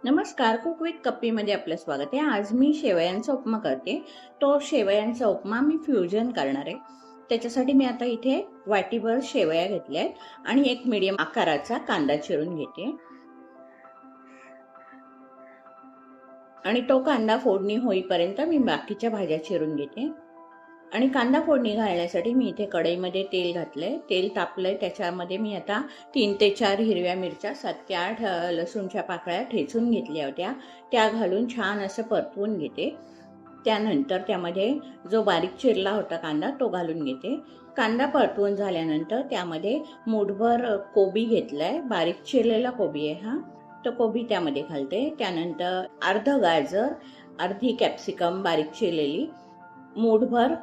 नमस्कार, cook with कप्पीमध्ये आपलं स्वागत आहे. आज मी शेवयांचा उपमा करते. तो शेवयांचा उपमा मी फ्युजन करणार आहे. त्याच्यासाठी मी आता इथे वाटीभर शेवया घेतल्या आहेत आणि एक मीडियम आकाराचा कांदा चिरून घेते. आणि तो कांदा फोडणी होईपर्यंत मी बाकीच्या भाज्या चिरून घेते. आणि कांदा फोडणी घालण्यासाठी मी इथे कढईमध्ये तेल घातलंय. तेल तापलंय, त्याच्यामध्ये मी आता 3 ते 4 हिरव्या मिरच्या, 7 ते 8 लसूणच्या पाकळ्या ठेचून घेतल्या होत्या. त्या घालून छान असं परतवून घेते. त्यानंतर त्यामध्ये जो बारीक चिरला होता कांदा तो घालून घेते. कांदा परतवून झाल्यानंतर त्यामध्ये मूठभर कोबी घेतलाय, बारीक चिरलेला कोबी आहे हा. तो कोबी त्यामध्ये घालते. त्यानंतर अर्ध गाजर, अर्धी कॅप्सिकम बारीक चिरलेली, मूठभर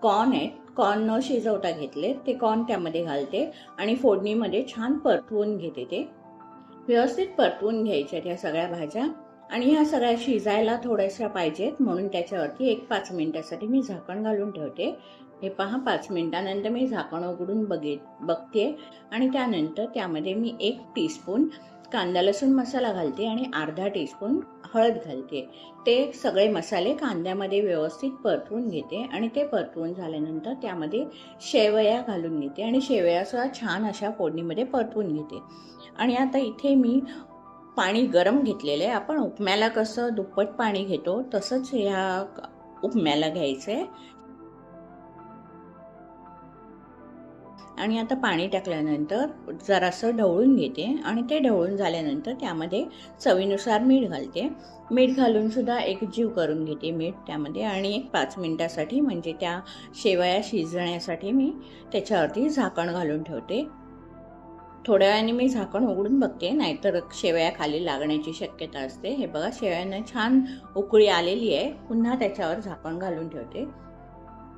कॉर्न आहेत. कॉर्न न शिजवता घेतले ते कॉर्न त्यामध्ये घालते आणि फोडणीमध्ये छान परतवून घेते. ते व्यवस्थित परतवून घ्यायच्या त्या सगळ्या भाज्या. आणि ह्या सगळ्या शिजायला थोड्याशा पाहिजेत म्हणून त्याच्यावरती 1-5 मिनिटासाठी मी झाकण घालून ठेवते. हे पहा, 5 मिनिटानंतर मी झाकण उघडून बघते आणि त्यानंतर त्यामध्ये मी 1 टीस्पून कांदा लसूण मसाला घालते आणि अर्धा टीस्पून हळद घालते. ते सगळे मसाले कांद्यामध्ये व्यवस्थित परतवून घेते आणि ते परतवून झाल्यानंतर त्यामध्ये शेवया घालून घेते आणि शेवयासुद्धा छान अशा फोडणीमध्ये परतवून घेते. आणि आता इथे मी पाणी गरम घेतलेलं आहे. आपण उपम्याला कसं दुप्पट पाणी घेतो तसंच ह्या उपम्याला घ्यायचं आहे. आणि आता पाणी टाकल्यानंतर जरासं ढवळून घेते आणि ते ढवळून झाल्यानंतर त्यामध्ये चवीनुसार मीठ घालते. मीठ घालून सुद्धा एकजीव करून घेते मीठ त्यामध्ये आणि 1-5 मिनिटासाठी म्हणजे त्या शेवया शिजण्यासाठी मी त्याच्यावरती झाकण घालून ठेवते. थोड्या वेळाने मी झाकण उघडून बघते, नाहीतर शेवया खाली लागण्याची शक्यता असते. हे बघा, शेवयांना छान उकळी आलेली आहे. पुन्हा त्याच्यावर झाकण घालून ठेवते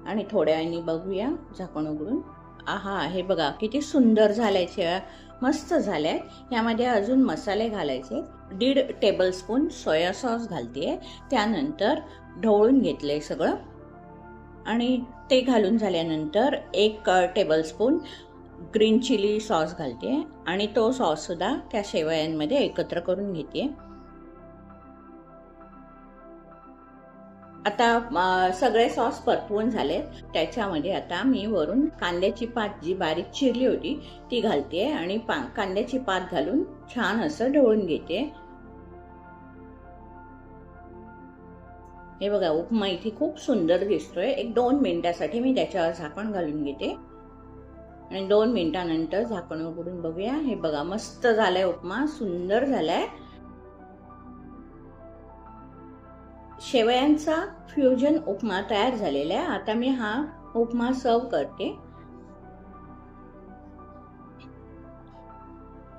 आणि थोड्या वेळाने बघूया झाकण उघडून. आहा, हे बघा किती सुंदर झालाय शेवया, मस्त झाल्या. यामध्ये अजून मसाले घालायचे. 1.5 टेबलस्पून सोया सॉस घालते. त्यानंतर ढवळून घेतलंय सगळं आणि ते घालून झाल्यानंतर 1 टेबलस्पून ग्रीन चिली सॉस घालते आणि तो सॉस सुद्धा त्या शेवयांमध्ये एकत्र करून घेते. आता सगळे सॉस परतवून झाले. त्याच्यामध्ये आता मी वरून कांद्याची पात जी बारीक चिरली होती ती घालते आणि कांद्याची पात घालून छान असं ढवळून घेते. हे बघा, उपमा इथे खूप सुंदर दिसतोय. 1-2 मिनिटासाठी मी त्याच्यावर झाकण घालून घेते आणि 2 मिनिटानंतर झाकण उघडून बघूया. हे बघा, मस्त झालाय उपमा, सुंदर झालाय. शेवयांचा फ्युजन उपमा तयार झालेला आहे. आता मी हा उपमा सर्व करते.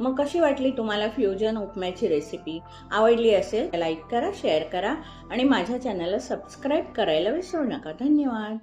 मग कशी वाटली तुम्हाला फ्युजन उपम्याची रेसिपी? आवडली असेल लाईक करा, शेअर करा आणि माझ्या चॅनलला सबस्क्राईब करायला विसरू नका. धन्यवाद.